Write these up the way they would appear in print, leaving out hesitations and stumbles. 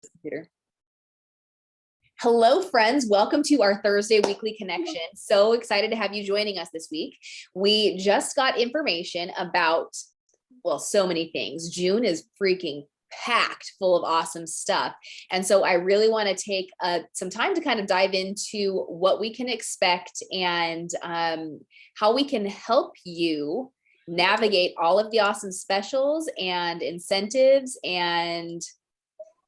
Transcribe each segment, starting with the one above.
Computer. Hello, friends. Welcome to our Thursday weekly connection. So excited to have you joining us this week. We just got information about, well, so many things. June is freaking packed full of awesome stuff. And so I really want to take some time to kind of dive into what we can expect and how we can help you navigate all of the awesome specials and incentives and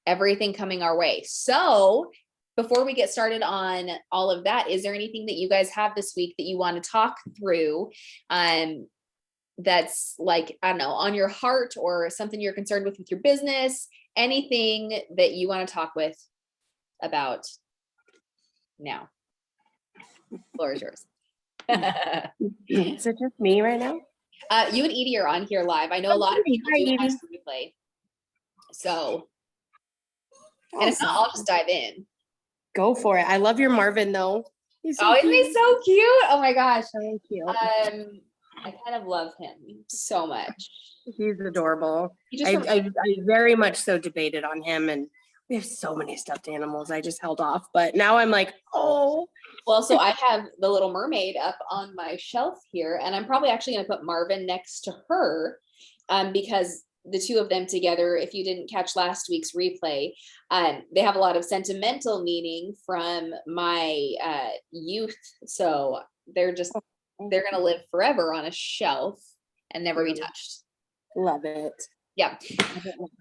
everything coming our way. So before we get started on all of that, is there anything that you guys have this week that you want to talk through that's like, I don't know, on your heart or something you're concerned with your business, anything that you want to talk about now? The floor is yours. Is it just me right now? You and Edie are on here live. I know a lot of people do watch the replay. So, and if not, I'll just dive in. Go for it. I love your Marvin though. So isn't he so cute? Oh my gosh. So cute. I kind of love him so much. He's adorable. I very much so debated on him, and we have so many stuffed animals. I just held off, but now I'm like, oh. Well, so I have the Little Mermaid up on my shelf here, and I'm probably actually going to put Marvin next to her because the two of them together, if you didn't catch last week's replay, they have a lot of sentimental meaning from my youth. So they're going to live forever on a shelf and never be touched. Love it. Yeah.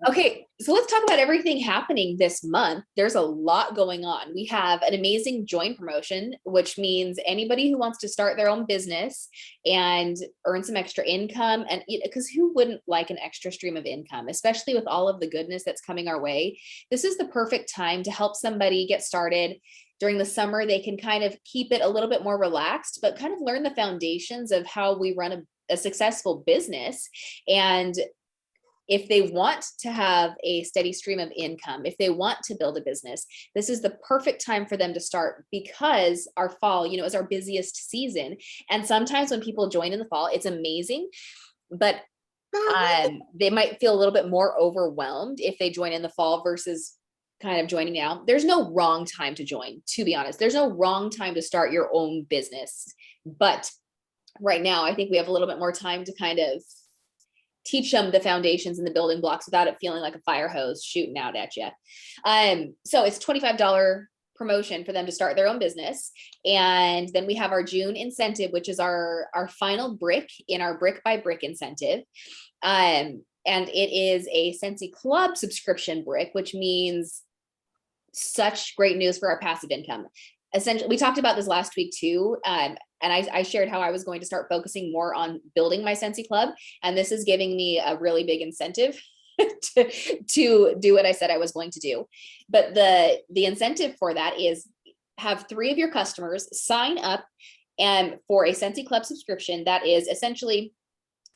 Okay. So let's talk about everything happening this month. There's a lot going on. We have an amazing join promotion, which means anybody who wants to start their own business and earn some extra income, and because who wouldn't like an extra stream of income, especially with all of the goodness that's coming our way. This is the perfect time to help somebody get started. During the summer, they can kind of keep it a little bit more relaxed, but kind of learn the foundations of how we run a successful business. And if they want to have a steady stream of income, if they want to build a business, this is the perfect time for them to start, because our fall, is our busiest season. And sometimes when people join in the fall, it's amazing, but they might feel a little bit more overwhelmed if they join in the fall versus kind of joining now. There's no wrong time to join, to be honest. There's no wrong time to start your own business. But right now, I think we have a little bit more time to kind of teach them the foundations and the building blocks without it feeling like a fire hose shooting out at you. So it's $25 promotion for them to start their own business. And then we have our June incentive, which is our final brick in our brick by brick incentive. And it is a Scentsy Club subscription brick, which means such great news for our passive income. Essentially, we talked about this last week too. And I shared how I was going to start focusing more on building my Scentsy Club. And this is giving me a really big incentive to do what I said I was going to do. But the incentive for that is have 3 of your customers sign up and for a Scentsy Club subscription that is essentially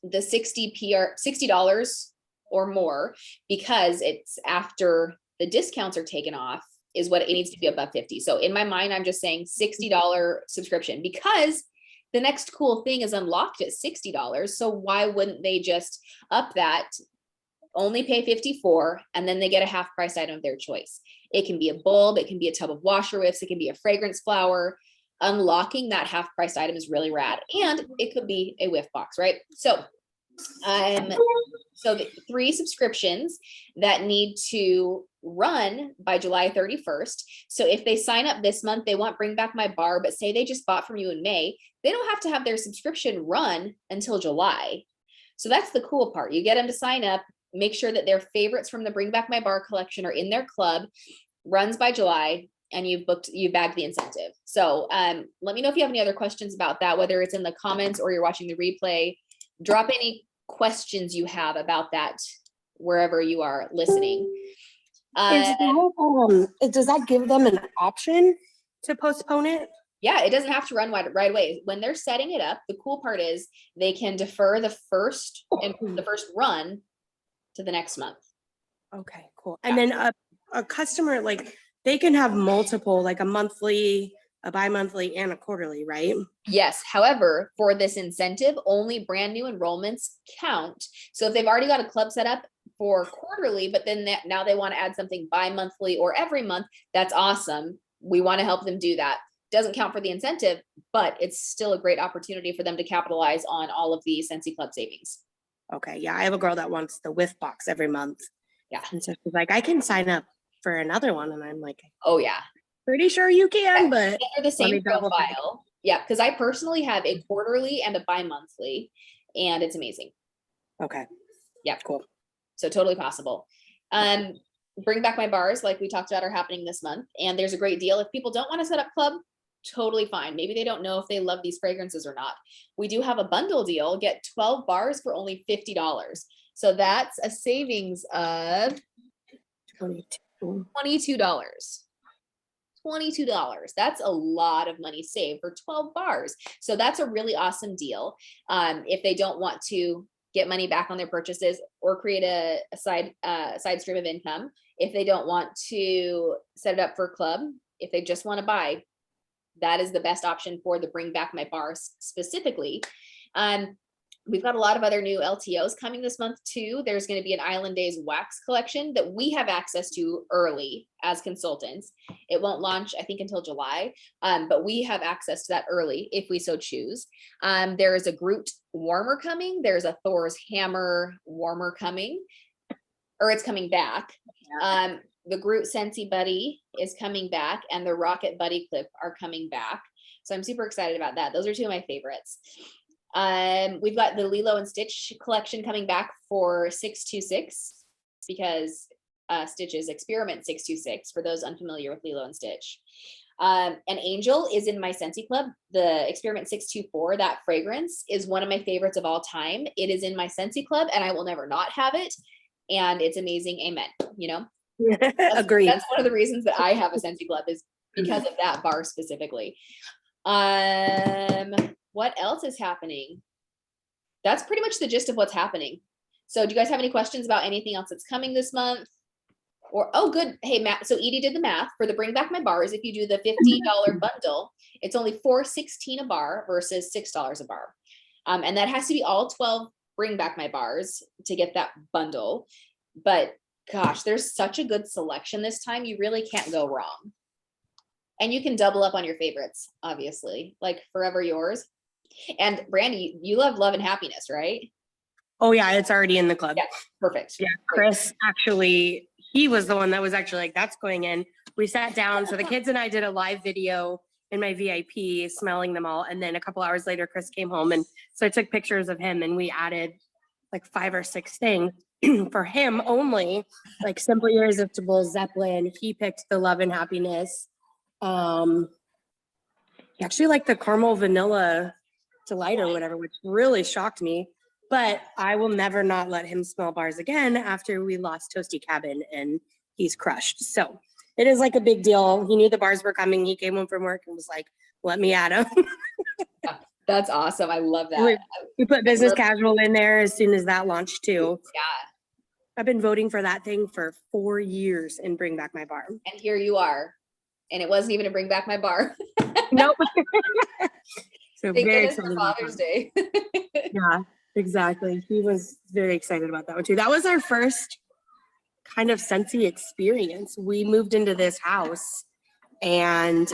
the $60 or more, because it's after the discounts are taken off, is what it needs to be above 50. So in my mind, I'm just saying $60 subscription, because the next cool thing is unlocked at $60. So why wouldn't they just up that, only pay $54, and then they get a half price item of their choice? It can be a bulb, it can be a tub of washer whiffs, it can be a fragrance flower. Unlocking that half price item is really rad. And it could be a whiff box, right? So the 3 subscriptions that need to run by July 31st. So if they sign up this month, they want Bring Back My Bar, but say they just bought from you in May, they don't have to have their subscription run until July. So that's the cool part. You get them to sign up, make sure that their favorites from the Bring Back My Bar collection are in their club, runs by July, and you've bagged the incentive. So let me know if you have any other questions about that, whether it's in the comments or you're watching the replay. Drop any questions you have about that wherever you are listening. Does that give them an option to postpone it? Yeah, it doesn't have to run right away. When they're setting it up, the cool part is they can defer the first run to the next month. Okay, cool. And then a customer, like, they can have multiple, like a monthly, a bi-monthly, and a quarterly, right? Yes. However, for this incentive, only brand new enrollments count. So if they've already got a club set up for quarterly, but then now they want to add something bi-monthly or every month. That's awesome. We want to help them do that. Doesn't count for the incentive, but it's still a great opportunity for them to capitalize on all of the Scentsy Club savings. Okay. Yeah. I have a girl that wants the whiff box every month. Yeah. And so she's like, I can sign up for another one. And I'm like, oh yeah. Pretty sure you can, but they're the same profile. Yeah. Cause I personally have a quarterly and a bi-monthly, and it's amazing. Okay. Yeah. Cool. So totally possible. Bring back my bars, like we talked about, are happening this month. And there's a great deal. If people don't want to set up club, totally fine. Maybe they don't know if they love these fragrances or not. We do have a bundle deal. Get 12 bars for only $50. So that's a savings of $22. That's a lot of money saved for 12 bars. So that's a really awesome deal. If they don't want to get money back on their purchases or create a side stream of income, if they don't want to set it up for club, if they just want to buy, that is the best option for the Bring Back My Bars specifically. We've got a lot of other new LTOs coming this month too. There's going to be an Island Days wax collection that we have access to early as consultants. It won't launch, I think, until July, but we have access to that early if we so choose. There is a Groot warmer coming. There's a Thor's Hammer warmer coming, or it's coming back. The Groot Scentsy Buddy is coming back, and the Rocket Buddy Clip are coming back. So I'm super excited about that. Those are two of my favorites. We've got the Lilo and Stitch collection coming back for 626 because Stitch is Experiment 626 for those unfamiliar with Lilo and Stitch. An Angel is in my Scentsy Club. The Experiment 624, that fragrance is one of my favorites of all time. It is in my Scentsy Club and I will never not have it. And it's amazing. Amen. You know? Agreed. That's one of the reasons that I have a Scentsy Club, is because of that bar specifically. What else is happening? That's pretty much the gist of what's happening. So do you guys have any questions about anything else that's coming this month? Or, oh, good. Hey, Matt. So Edie did the math for the Bring Back My Bars. If you do the $15 bundle, it's only $4.16 a bar versus $6 a bar. And that has to be all 12 Bring Back My Bars to get that bundle. But gosh, there's such a good selection this time. You really can't go wrong. And you can double up on your favorites, obviously, like Forever Yours. And Brandy, you love Love and Happiness, right? Oh yeah, it's already in the club. Yeah, perfect. Yeah, Chris actually, he was the one that was actually like, that's going in. We sat down. So the kids and I did a live video in my VIP smelling them all. And then a couple hours later, Chris came home. And so I took pictures of him and we added like 5 or 6 things for him only, like Simply Irresistible, Zeppelin. He picked the Love and Happiness. He actually liked the Caramel Vanilla Delight or whatever, which really shocked me. But I will never not let him smell bars again after we lost Toasty Cabin and he's crushed. So it is like a big deal. He knew the bars were coming. He came home from work and was like, let me add them. That's awesome. I love that. We put business casual in there as soon as that launched too. Yeah. I've been voting for that thing for 4 years and Bring Back My Bar. And here you are. And it wasn't even to Bring Back My Bar. Nope. So Thank very goodness for Father's Day. Yeah, exactly. He was very excited about that one too. That was our first kind of Scentsy experience. We moved into this house and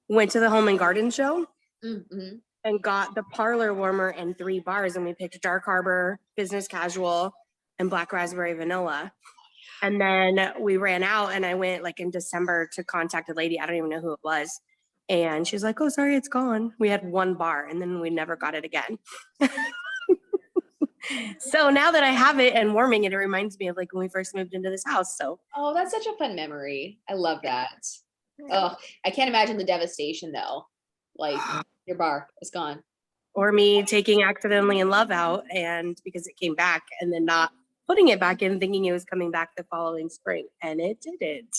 went to the Home and Garden show and got the parlor warmer and 3 bars. And we picked Dark Harbor, Business Casual, and Black Raspberry Vanilla. And then we ran out and I went like in December to contact a lady. I don't even know who it was. And she's like, oh, sorry, it's gone. We had 1 bar and then we never got it again. So now that I have it and warming it, it reminds me of like when we first moved into this house. So, oh, that's such a fun memory. I love that. Oh, I can't imagine the devastation though. Like your bar is gone. Or me taking Accidentally in Love out and because it came back and then not putting it back in thinking it was coming back the following spring and it didn't.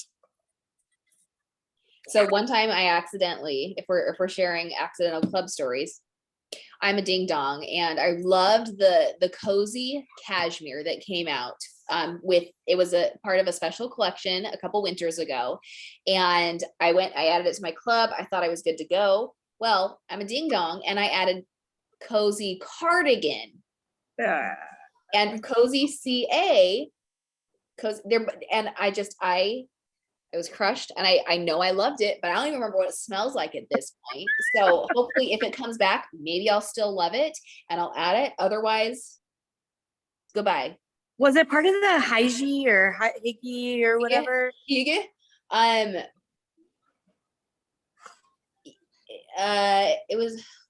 So one time I accidentally, if we're sharing accidental club stories, I'm a ding dong and I loved the cozy cashmere that came out it was a part of a special collection a couple winters ago. And I added it to my club. I thought I was good to go. Well, I'm a ding dong and I added cozy cardigan. And Cozy CA, because there, and I was crushed, and I know I loved it, but I don't even remember what it smells like at this point. So hopefully if it comes back, maybe I'll still love it and I'll add it. Otherwise, goodbye. Was it part of the Haiji or Hiki or whatever? Hygge. It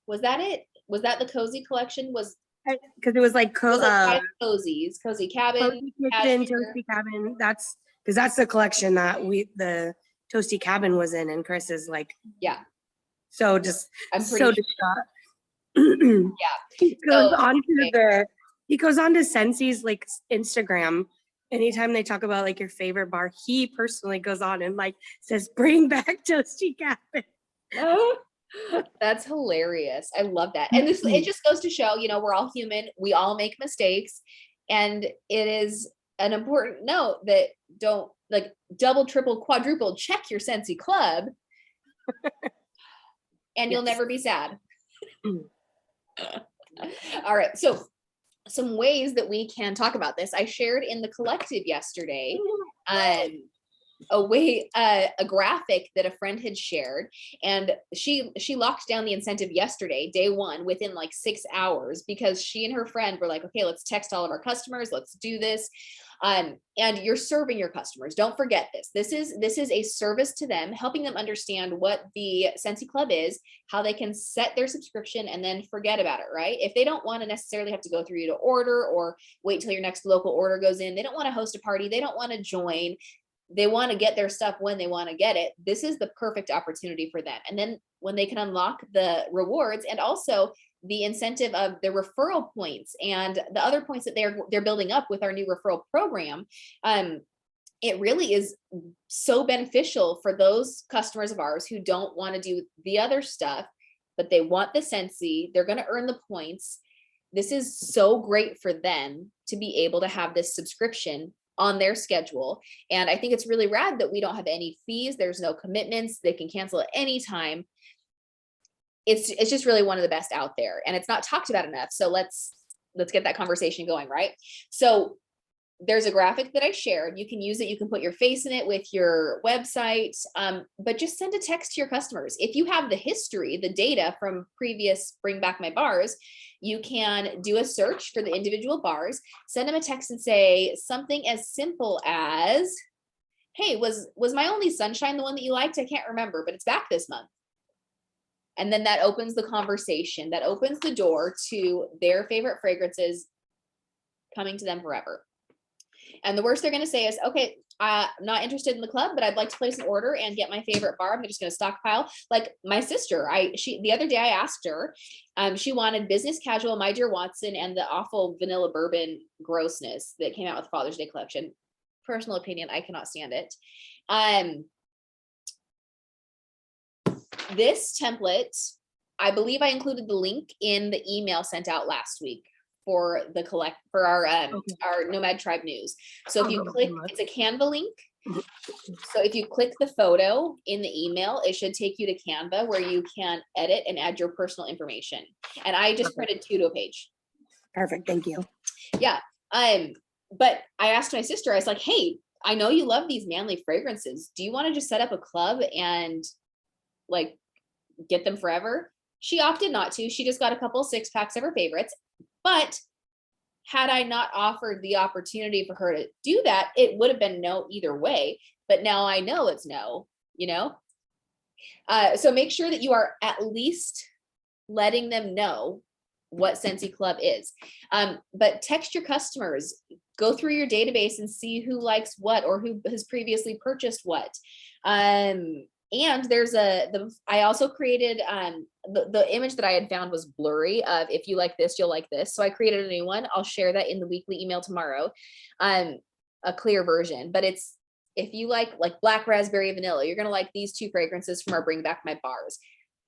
was that it? Was that the cozy collection? Because it was like It was like 5 cozies, cozy cabin, Cozy Kitchen, Toasty Cabin. That's because that's the collection that the Toasty Cabin was in, and Chris is like, yeah. so just I'm pretty so sure. distraught. Yeah. He goes on to Scentsy's like Instagram. Anytime they talk about like your favorite bar, he personally goes on and like says, "Bring back Toasty Cabin." Oh, that's hilarious. I love that. And it just goes to show, we're all human. We all make mistakes. And it is an important note that don't like double, triple, quadruple check your Scentsy Club and you'll never be sad. All right. So some ways that we can talk about this. I shared in the collective yesterday, a graphic that a friend had shared, and she locked down the incentive yesterday, day one, within like 6 hours, because she and her friend were like, okay, let's text all of our customers, let's do this. And you're serving your customers. Don't forget this. This is a service to them, helping them understand what the Scentsy Club is, how they can set their subscription and then forget about it, right? If they don't want to necessarily have to go through you to order or wait till your next local order goes in, they don't want to host a party, they don't want to join, they want to get their stuff when they want to get it. This is the perfect opportunity for them. And then when they can unlock the rewards and also the incentive of the referral points and the other points that they're building up with our new referral program, it really is so beneficial for those customers of ours who don't want to do the other stuff, but they want the Scentsy, they're going to earn the points. This is so great for them to be able to have this subscription on their schedule. And I think it's really rad that we don't have any fees. There's no commitments. They can cancel at any time. It's just really one of the best out there, and it's not talked about enough. So let's get that conversation going, right? So there's a graphic that I shared. You can use it. You can put your face in it with your website, but just send a text to your customers. If you have the history, the data from previous Bring Back My Bars, you can do a search for the individual bars, send them a text and say something as simple as, hey, was my Only Sunshine the one that you liked? I can't remember, but it's back this month. And then that opens the conversation, that opens the door to their favorite fragrances coming to them forever. And the worst they're going to say is, okay, I'm not interested in the club, but I'd like to place an order and get my favorite bar. I'm just going to stockpile. Like my sister, the other day I asked her, she wanted Business Casual, My Dear Watson, and the awful vanilla bourbon grossness that came out with Father's Day collection. Personal opinion, I cannot stand it. This template, I believe I included the link in the email sent out last week for our Nomad Tribe news. So if you click, it's a Canva link. So if you click the photo in the email, it should take you to Canva where you can edit and add your personal information. And I just printed 2 to a page. Perfect. Thank you. Yeah. But I asked my sister, I was like, hey, I know you love these manly fragrances. Do you want to just set up a club and like get them forever? She opted not to. She just got a couple 6-packs of her favorites. But had I not offered the opportunity for her to do that, it would have been no either way. But now I know it's no, So make sure that you are at least letting them know what Scentsy Club is. But text your customers, go through your database and see who likes what or who has previously purchased what. And there's I also created, the image that I had found was blurry of if you like this, you'll like this. So I created a new one. I'll share that in the weekly email tomorrow, a clear version, but it's, if you like black raspberry vanilla, you're going to like these 2 fragrances from our Bring Back My Bars.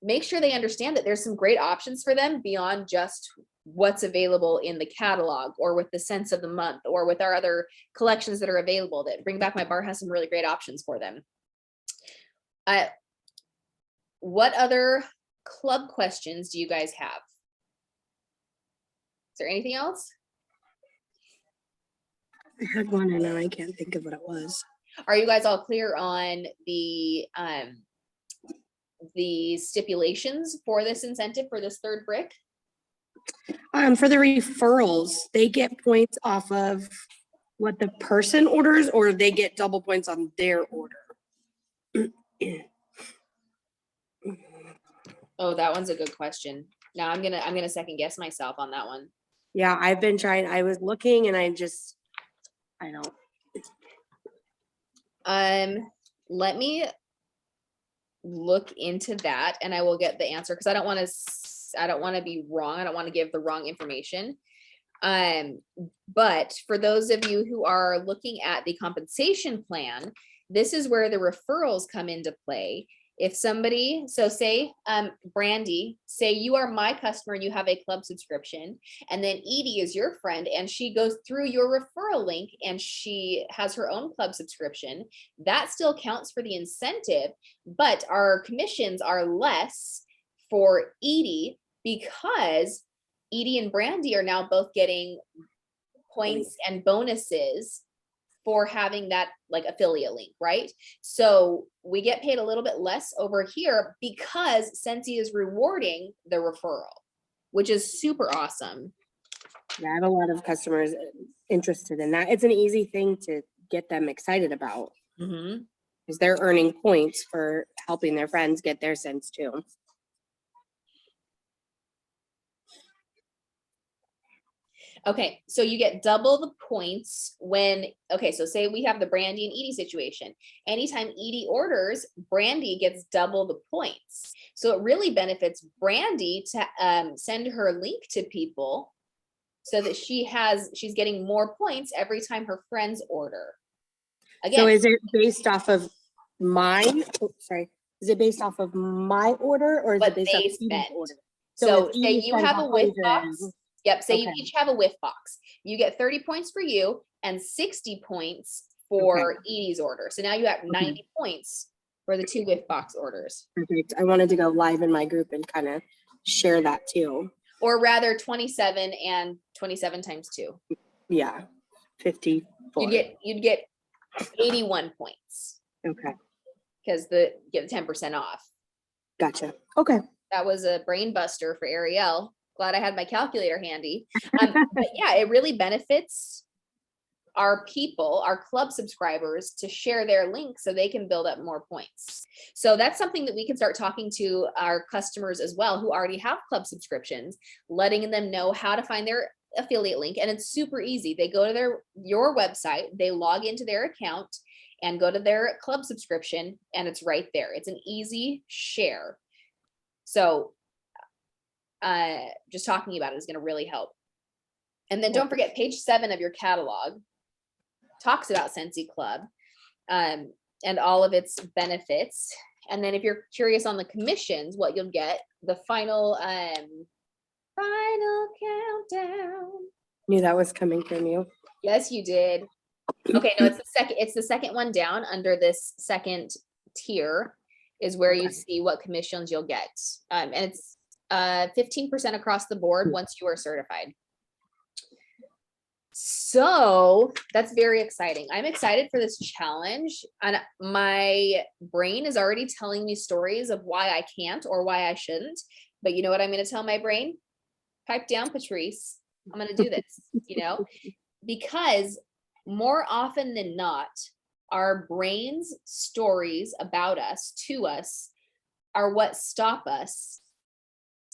Make sure they understand that there's some great options for them beyond just what's available in the catalog or with the scents of the month or with our other collections that are available. That Bring Back My Bar has some really great options for them. What other club questions do you guys have? Is there anything else? I had one and now I can't think of what it was. Are you guys all clear on the stipulations for this incentive for this third brick? For the referrals, they get points off of what the person orders, or they get double points on their order. Oh, that one's a good question. Now I'm gonna second guess myself on that one. Yeah, I've been trying. I was looking and I don't. Let me look into that and I will get the answer because I don't want to be wrong. I don't want to give the wrong information. But for those of you who are looking at the compensation plan, this is where the referrals come into play. If somebody, so say, Brandy, say you are my customer and you have a club subscription, and then Edie is your friend and she goes through your referral link and she has her own club subscription, that still counts for the incentive, but our commissions are less for Edie because Edie and Brandy are now both getting points and bonuses for having that like affiliate link, right? So we get paid a little bit less over here because Scentsy is rewarding the referral, which is super awesome. Yeah, I have a lot of customers interested in that. It's an easy thing to get them excited about because they're earning points for helping their friends get their scents too. Okay, so you get double the points when, okay, so say we have the Brandy and Edie situation. Anytime Edie orders, Brandy gets double the points. So it really benefits Brandy to send her link to people so that she's getting more points every time her friends order. Again, so is it based off of mine? Oh, sorry. Is it based off of my order or is it based off Edie's order? So say you have a whiff box. Yep, say you each have a whiff box. You get 30 points for you and 60 points for Edie's order. So now you have 90 points for the 2 whiff box orders. Perfect. I wanted to go live in my group and kind of share that too. Or rather 27 and 27 times 2. Yeah, 54. You'd get 81 points. Okay. Because you get 10% off. Gotcha. Okay. That was a brain buster for Ariel. Glad I had my calculator handy. But yeah, it really benefits our people, our club subscribers, to share their link so they can build up more points. So that's something that we can start talking to our customers as well who already have club subscriptions, letting them know how to find their affiliate link. And it's super easy. They go to your website, they log into their account and go to their club subscription, and it's right there. It's an easy share. So just talking about it is going to really help. And then don't forget, page 7 of your catalog talks about Scentsy Club and all of its benefits. And then if you're curious on the commissions, what you'll get, the final countdown. Knew that was coming from you. Yes, you did. Okay, no, it's the second one down under this second tier is where you see what commissions you'll get. And it's 15% across the board once you are certified. So that's very exciting. I'm excited for this challenge, and my brain is already telling me stories of why I can't or why I shouldn't. But you know what I'm going to tell my brain? Pipe down, Patrice. I'm going to do this, because more often than not, our brain's stories about us, to us, are what stop us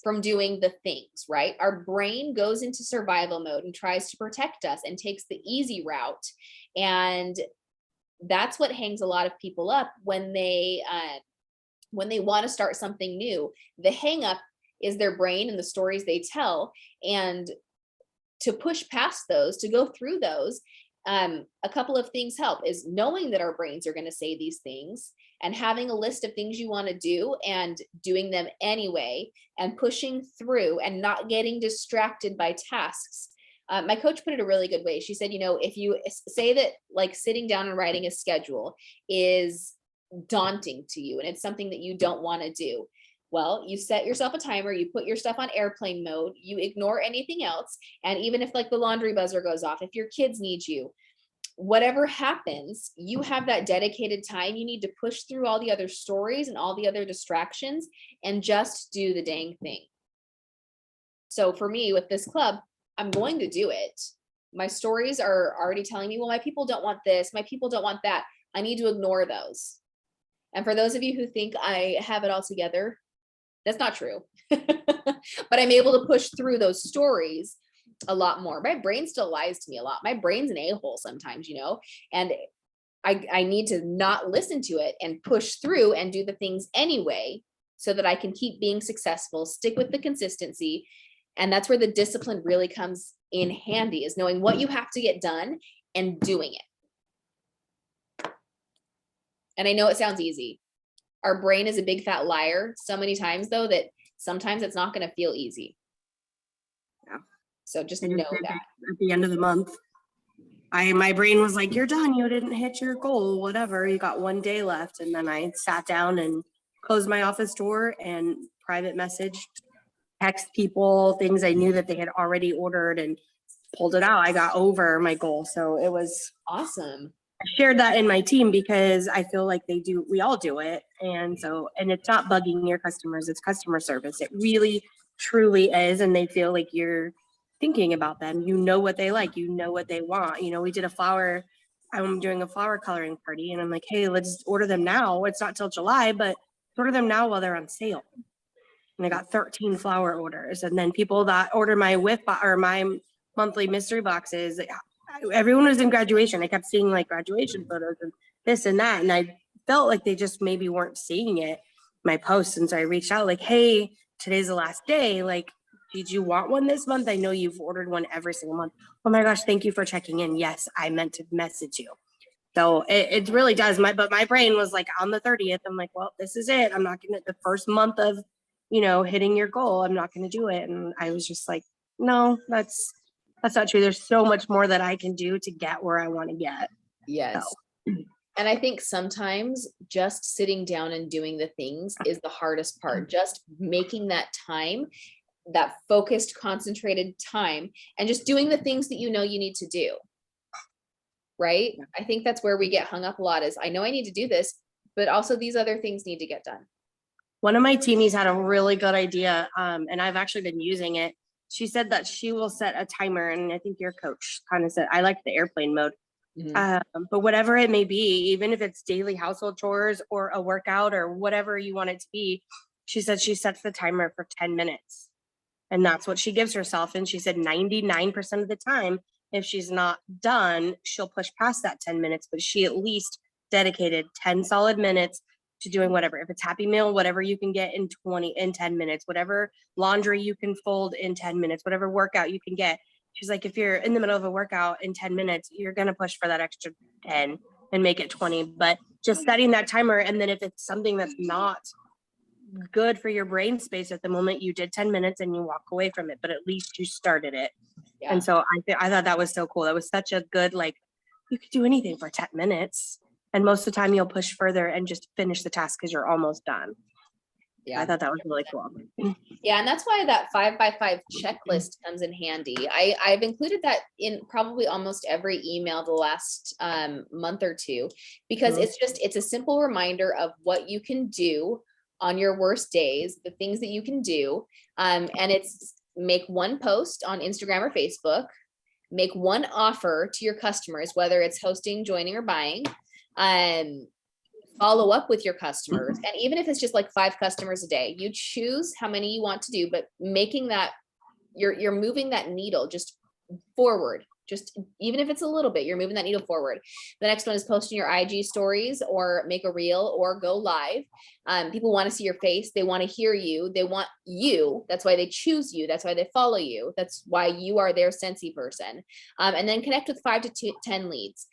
from doing the things, right? Our brain goes into survival mode and tries to protect us and takes the easy route. And that's what hangs a lot of people up when they want to start something new. The hang up is their brain and the stories they tell. And to push past those, to go through those, a couple of things help is knowing that our brains are going to say these things and having a list of things you want to do and doing them anyway and pushing through and not getting distracted by tasks. My coach put it a really good way. She said, if you say that like sitting down and writing a schedule is daunting to you and it's something that you don't want to do, well, you set yourself a timer, you put your stuff on airplane mode, you ignore anything else. And even if like the laundry buzzer goes off, if your kids need you, whatever happens, you have that dedicated time. You need to push through all the other stories and all the other distractions and just do the dang thing. So for me with this club, I'm going to do it. My stories are already telling me, well, my people don't want this, my people don't want that. I need to ignore those. And for those of you who think I have it all together, that's not true. But I'm able to push through those stories a lot more. My brain still lies to me a lot. My brain's an a-hole sometimes, you know, and I need to not listen to it and push through and do the things anyway so that I can keep being successful, stick with the consistency. And that's where the discipline really comes in handy, is knowing what you have to get done and doing it. And I know it sounds easy. Our brain is a big fat liar so many times though, that sometimes it's not going to feel easy. Yeah. So just know that. At the end of the month, my brain was like, you're done. You didn't hit your goal, whatever. You got 1 day left. And then I sat down and closed my office door and private messaged, text people, things I knew that they had already ordered, and pulled it out. I got over my goal. So it was awesome. I shared that in my team because I feel like we all do it. And it's not bugging your customers, it's customer service. It really, truly is. And they feel like you're thinking about them. You know what they like, you know what they want. You know, I'm doing a flower coloring party and I'm like, hey, let's order them now. It's not till July, but order them now while they're on sale. And I got 13 flower orders. And then people that order my my monthly mystery boxes, everyone was in graduation. I kept seeing like graduation photos and this and that. And I felt like they just maybe weren't seeing it, my posts. And so I reached out like, hey, today's the last day. Like, did you want one this month? I know you've ordered one every single month. Oh my gosh, thank you for checking in. Yes, I meant to message you. So it really does. But my brain was like on the 30th, I'm like, well, this is it. I'm not going to, the first month of, hitting your goal, I'm not going to do it. And I was just like, no, that's not true. There's so much more that I can do to get where I want to get. Yes. So. And I think sometimes just sitting down and doing the things is the hardest part. Just making that time, that focused, concentrated time, and just doing the things that you know you need to do. Right? Yeah. I think that's where we get hung up a lot, is I know I need to do this, but also these other things need to get done. One of my teamies had a really good idea, and I've actually been using it. She said that she will set a timer, and I think your coach kind of said, I like the airplane mode. Mm-hmm. But whatever it may be, even if it's daily household chores or a workout or whatever you want it to be, she said she sets the timer for 10 minutes. And that's what she gives herself. And she said 99% of the time, if she's not done, she'll push past that 10 minutes, but she at least dedicated 10 solid minutes to doing whatever. If it's Happy Meal, whatever you can get in 10 minutes, whatever laundry you can fold in 10 minutes, whatever workout you can get. She's like, if you're in the middle of a workout in 10 minutes, you're going to push for that extra 10 and make it 20. But just setting that timer. And then if it's something that's not good for your brain space at the moment, you did 10 minutes and you walk away from it, but at least you started it. Yeah. And so I thought that was so cool. That was such a good, like, you could do anything for 10 minutes. And most of the time you'll push further and just finish the task because you're almost done. Yeah, I thought that was really cool. Yeah, and that's why that 5x5 checklist comes in handy. I've included that in probably almost every email the last month or two, because it's a simple reminder of what you can do on your worst days, the things that you can do. And it's make one post on Instagram or Facebook, make one offer to your customers, whether it's hosting, joining, or buying. Follow up with your customers. And even if it's just like 5 customers a day, you choose how many you want to do, but making that you're moving that needle just forward. Just even if it's a little bit, you're moving that needle forward. The next one is posting your IG stories or make a reel or go live. People want to see your face. They want to hear you. They want you. That's why they choose you. That's why they follow you. That's why you are their Scentsy person. And then connect with 5 to 10 leads.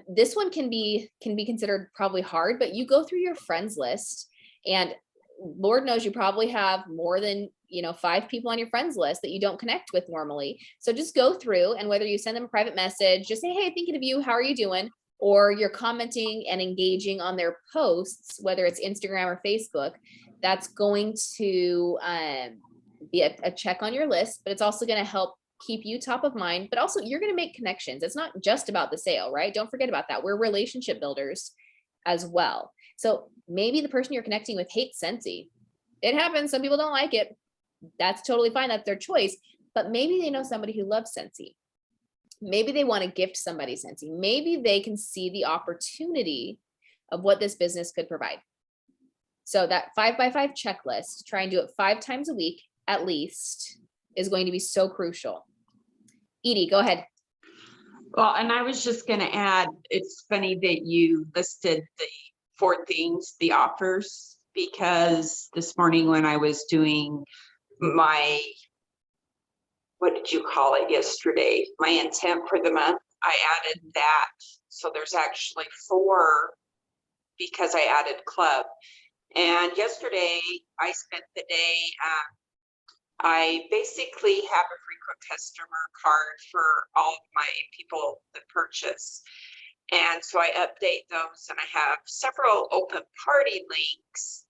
This one can be considered probably hard, but you go through your friends list, and Lord knows you probably have more than 5 people on your friends list that you don't connect with normally. So just go through, and whether you send them a private message, just say, hey, thinking of you, how are you doing? Or you're commenting and engaging on their posts, whether it's Instagram or Facebook, that's going to be a check on your list, but it's also going to help keep you top of mind, but also you're going to make connections. It's not just about the sale, right? Don't forget about that. We're relationship builders as well. So maybe the person you're connecting with hates Scentsy. It happens. Some people don't like it. That's totally fine. That's their choice. But maybe they know somebody who loves Scentsy. Maybe they want to gift somebody Scentsy. Maybe they can see the opportunity of what this business could provide. So that 5x5 checklist, try and do it 5 times a week at least, is going to be so crucial. Edie, go ahead. Well, and I was just going to add, it's funny that you listed the 4 things, the offers, because this morning when I was doing my, what did you call it yesterday? My intent for the month, I added that. So there's actually 4 because I added club. And yesterday I spent the day, I basically have a frequent customer card for all of my people that purchase. And so I update those, and I have several open party links,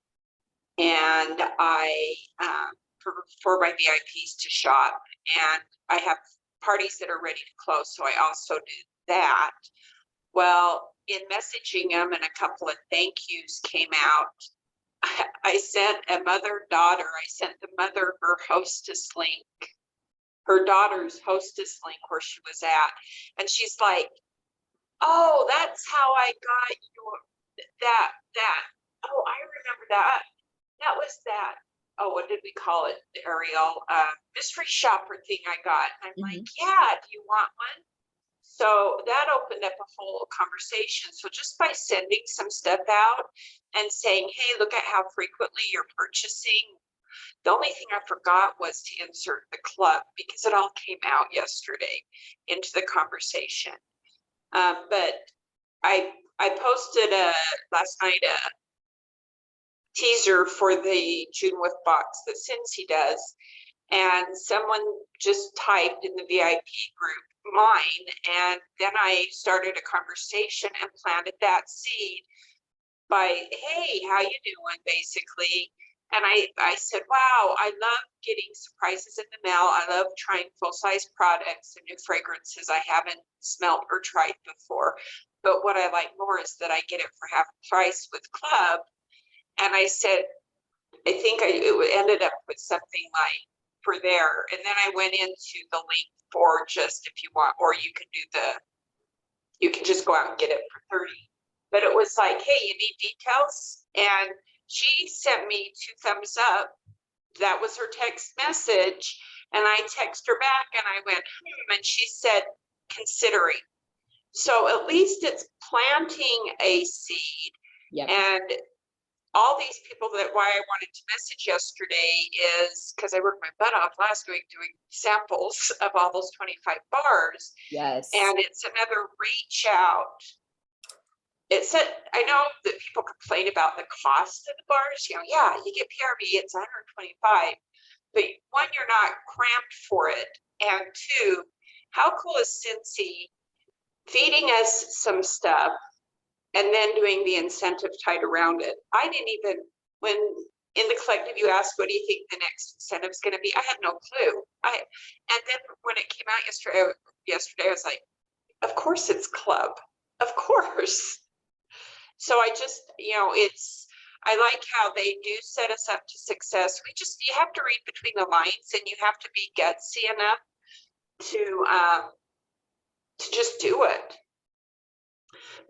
and I, for my VIPs to shop, and I have parties that are ready to close. So I also do that. Well, in messaging them, and a couple of thank yous came out. I sent a mother-daughter, I sent the mother her hostess link, her daughter's hostess link where she was at. And she's like, oh, that's how I got your, that. Oh, I remember that. That was that. Oh, what did we call it, Ariel? Mystery shopper thing I got. And I'm like, yeah, do you want one? So that opened up a whole conversation. So just by sending some stuff out and saying, hey, look at how frequently you're purchasing. The only thing I forgot was to insert the club because it all came out yesterday into the conversation. But I posted last night a teaser for the June with box that Scentsy does. And someone just typed in the VIP group mine, and then I started a conversation and planted that seed by, hey, how you doing, basically. And I said, wow, I love getting surprises in the mail. I love trying full-size products and new fragrances I haven't smelled or tried before. But what I like more is that I get it for half price with club. And I said, I think it ended up with something like for there. And then I went into the link for just if you want, or you can do you can just go out and get it for 30. But it was like, hey, you need details? And she sent me 2 thumbs up. That was her text message. And I text her back and I went, and she said, considering. So at least it's planting a seed. Yep. And all these people, that why I wanted to message yesterday is because I worked my butt off last week doing samples of all those 25 bars. Yes. And it's another reach out. It said, I know that people complain about the cost of the bars. You know, yeah, you get PRV, it's 125. But 1, you're not cramped for it. And 2, how cool is Scentsy feeding us some stuff and then doing the incentive tied around it? I didn't even, when in the collective you asked, what do you think the next incentive is going to be? I had no clue. And then when it came out yesterday, I was like, of course it's club. Of course. So I just, you know, I like how they do set us up to success. You have to read between the lines, and you have to be gutsy enough to just do it.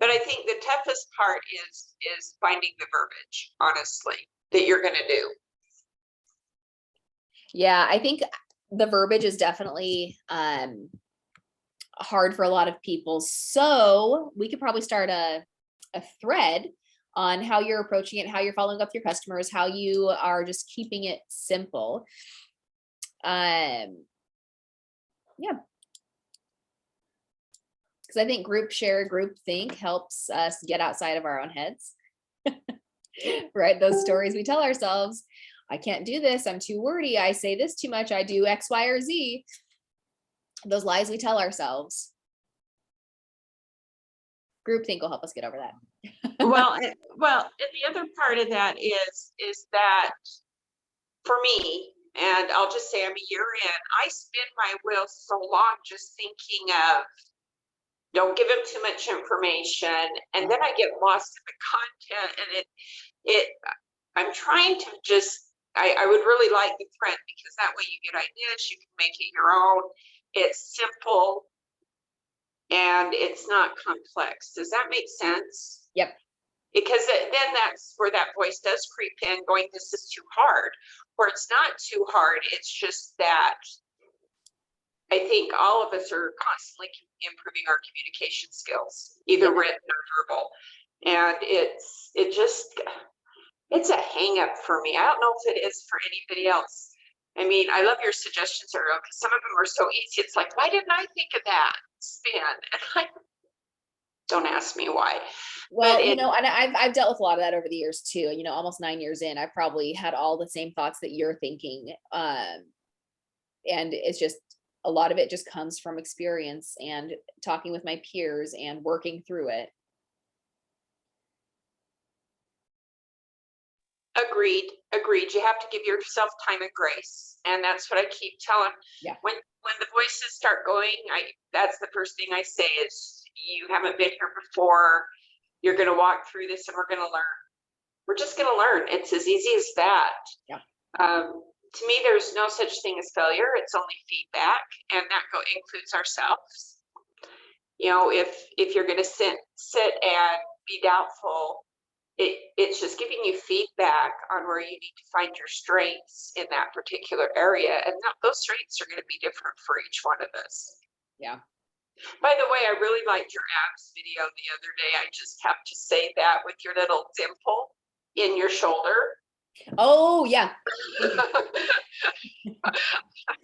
But I think the toughest part is finding the verbiage, honestly, that you're going to do. Yeah, I think the verbiage is definitely hard for a lot of people. So we could probably start a thread on how you're approaching it, how you're following up with your customers, how you are just keeping it simple. Yeah. Because I think group share, group think helps us get outside of our own heads, right? Those stories we tell ourselves, I can't do this, I'm too wordy, I say this too much, I do X, Y, or Z. Those lies we tell ourselves. Group think will help us get over that. well, and the other part of that is that for me, And I'll just say I'm a year in. I spin my wheels so long just thinking of, don't give them too much information. And then I get lost in the content, and I'm trying to just, I would really like the print, because that way you get ideas, you can make it your own. It's simple and it's not complex. Does that make sense? Yep. Because then that's where that voice does creep in, going, this is too hard, or it's not too hard. It's just that I think all of us are constantly improving our communication skills, either written or verbal. And it's a hang up for me. I don't know if it is for anybody else. I mean, I love your suggestions, Ariel, because some of them are so easy. It's like, why didn't I think of that spin? And I don't ask me why. Well, you know, and I've dealt with a lot of that over the years too. You know, almost 9 years in, I've probably had all the same thoughts that you're thinking. And it's just, a lot of it just comes from experience and talking with my peers and working through it. Agreed. You have to give yourself time and grace. And that's what I keep telling. Yeah. When the voices start going, that's the first thing I say is, you haven't been here before. You're going to walk through this and we're going to learn. We're just going to learn. It's as easy as that. Yeah. To me, there's no such thing as failure. It's only feedback, and that includes ourselves. You know, if you're going to sit and be doubtful, it's just giving you feedback on where you need to find your strengths in that particular area, and those strengths are going to be different for each one of us. Yeah. By the way, I really liked your abs video the other day. I just have to say that, with your little dimple in your shoulder. Oh yeah. I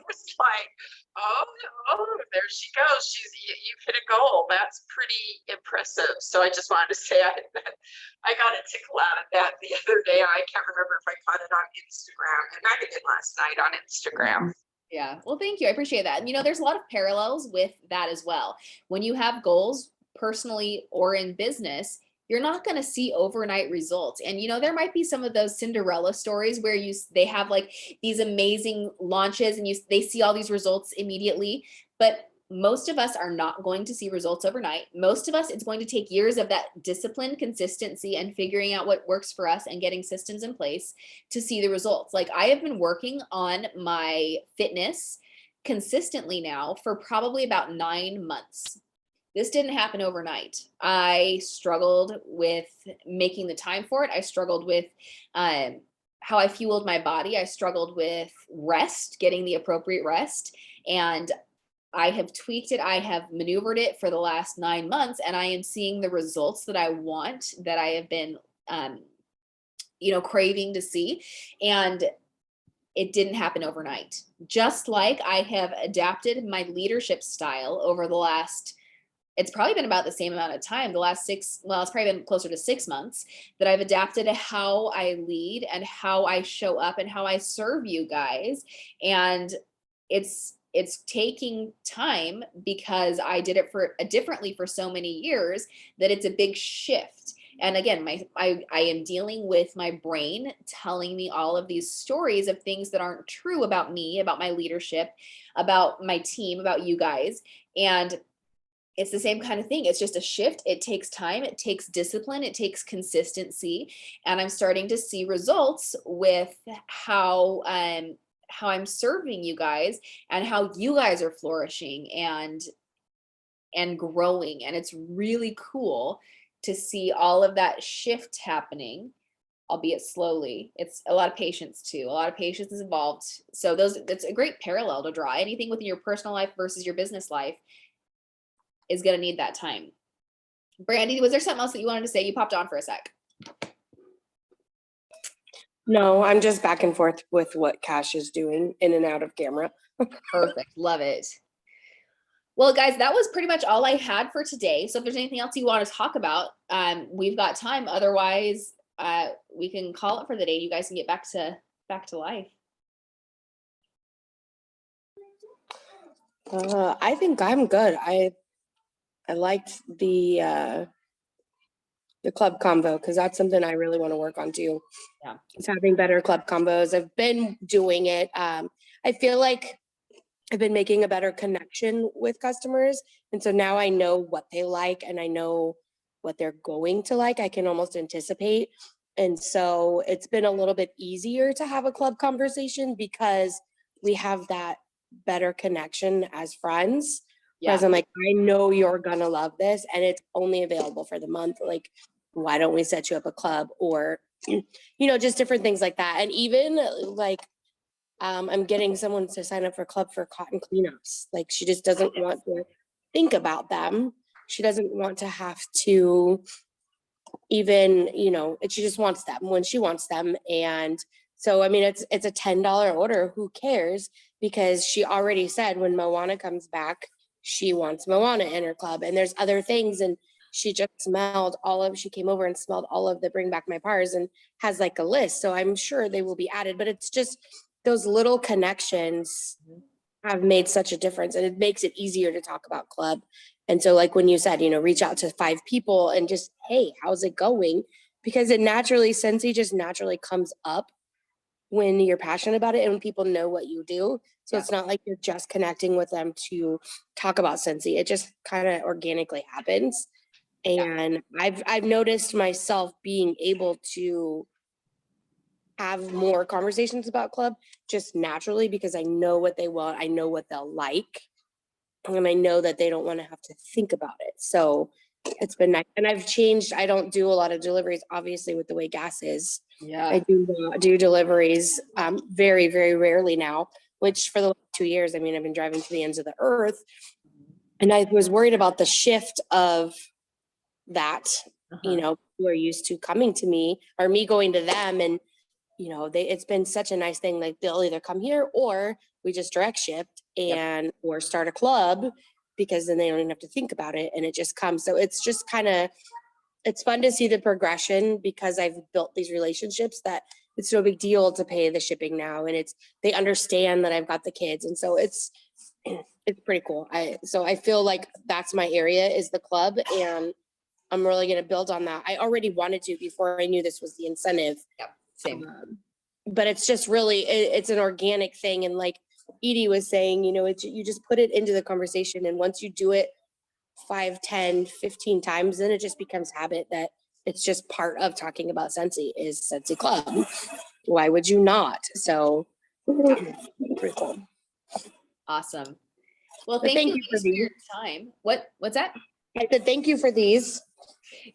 was like, oh, there she goes. You hit a goal. That's pretty impressive. So I just wanted to say I got a tickle out of that the other day. I can't remember if I caught it on Instagram. It might have been last night on Instagram. Yeah. Well, thank you. I appreciate that. And, you know, there's a lot of parallels with that as well. When you have goals personally or in business, you're not going to see overnight results. And, you know, there might be some of those Cinderella stories where they have like these amazing launches and they see all these results immediately, but most of us are not going to see results overnight. Most of us, it's going to take years of that discipline, consistency, and figuring out what works for us and getting systems in place to see the results. Like, I have been working on my fitness consistently now for probably about 9 months. This didn't happen overnight. I struggled with making the time for it. I struggled with how I fueled my body. I struggled with rest, getting the appropriate rest. And I have tweaked it. I have maneuvered it for the last 9 months, and I am seeing the results that I want, that I have been, you know, craving to see. And it didn't happen overnight. Just like I have adapted my leadership style over the last, it's probably been about the same amount of time, the last it's probably been closer to 6 months, that I've adapted to how I lead and how I show up and how I serve you guys. And it's taking time, because I did it differently for so many years, that it's a big shift. And again, I am dealing with my brain telling me all of these stories of things that aren't true about me, about my leadership, about my team, about you guys. And it's the same kind of thing. It's just a shift. It takes time. It takes discipline. It takes consistency. And I'm starting to see results with how I'm serving you guys and how you guys are flourishing and growing. And it's really cool to see all of that shift happening, albeit slowly. It's a lot of patience too. A lot of patience is involved. So that's a great parallel to draw. Anything within your personal life versus your business life is going to need that time. Brandy, was there something else that you wanted to say? You popped on for a sec. No, I'm just back and forth with what Cash is doing in and out of camera. Perfect. Love it. Well, guys, that was pretty much all I had for today. So if there's anything else you want to talk about, we've got time. Otherwise, we can call it for the day. You guys can get back to life. I think I'm good. I liked the the club combo, because that's something I really want to work on too. Yeah. It's having better club combos. I've been doing it. I feel like I've been making a better connection with customers. And so now I know what they like and I know what they're going to like. I can almost anticipate. And so it's been a little bit easier to have a club conversation because we have that better connection as friends. Whereas I'm like, I know you're gonna love this and it's only available for the month. Like, why don't we set you up a club? Or, just different things like that. And even like, I'm getting someone to sign up for club for cotton cleanups. Like, she just doesn't want to think about them. She doesn't want to have to even, she just wants them when she wants them. And so, I mean, it's a $10 order. Who cares? Because she already said when Moana comes back, she wants Moana in her club. And there's other things. And she just she came over and smelled all of the Bring Back My Pars and has like a list. So I'm sure they will be added, but it's just those little connections have made such a difference, and it makes it easier to talk about club. And so like when you said, reach out to 5 people and just, hey, how's it going? Because Scentsy just naturally comes up when you're passionate about it and when people know what you do. So it's not like you're just connecting with them to talk about Scentsy. It just kind of organically happens. And I've noticed myself being able to have more conversations about club just naturally because I know what they want. I know what they'll like. And I know that they don't want to have to think about it. So it's been nice. And I've changed. I don't do a lot of deliveries, obviously, with the way gas is. Yeah. I do deliveries very, very rarely now, which for the last 2 years, I mean, I've been driving to the ends of the earth. And I was worried about the shift of that, people are used to coming to me or me going to them. And it's been such a nice thing. Like they'll either come here or we just direct shipped and or start a club because then they don't even have to think about it and it just comes. So it's just it's fun to see the progression because I've built these relationships that it's no big deal to pay the shipping now. And they understand that I've got the kids. And so it's pretty cool. I feel like that's my area is the club, and I'm really going to build on that. I already wanted to before I knew this was the incentive. Yep. Same. But it's just really, it's an organic thing. And like Edie was saying, you just put it into the conversation. And once you do it 5, 10, 15 times, then it just becomes habit that it's just part of talking about Scentsy is Scentsy Club. Why would you not? So pretty cool. Awesome. Well, thank you for your time. What's that? I said, thank you for these.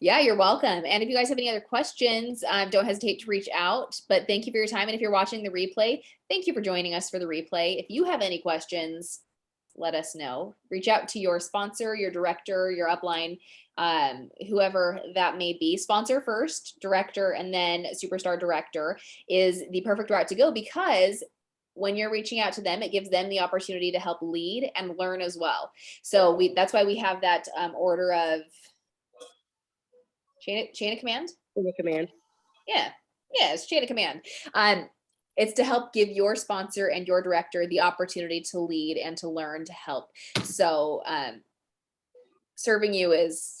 Yeah, you're welcome. And if you guys have any other questions, don't hesitate to reach out. But thank you for your time. And if you're watching the replay, thank you for joining us for the replay. If you have any questions, let us know. Reach out to your sponsor, your director, your upline, whoever that may be. Sponsor first, director, and then superstar director is the perfect route to go, because when you're reaching out to them, it gives them the opportunity to help lead and learn as well. So that's why we have that order of chain of command. Chain of command. Yeah, it's chain of command. It's to help give your sponsor and your director the opportunity to lead and to learn to help. So serving you is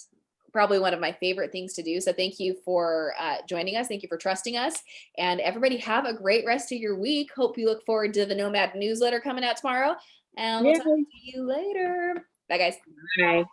probably one of my favorite things to do. So thank you for joining us. Thank you for trusting us. And everybody have a great rest of your week. Hope you look forward to the Nomad newsletter coming out tomorrow. And we'll talk to you later. Bye, guys. Bye.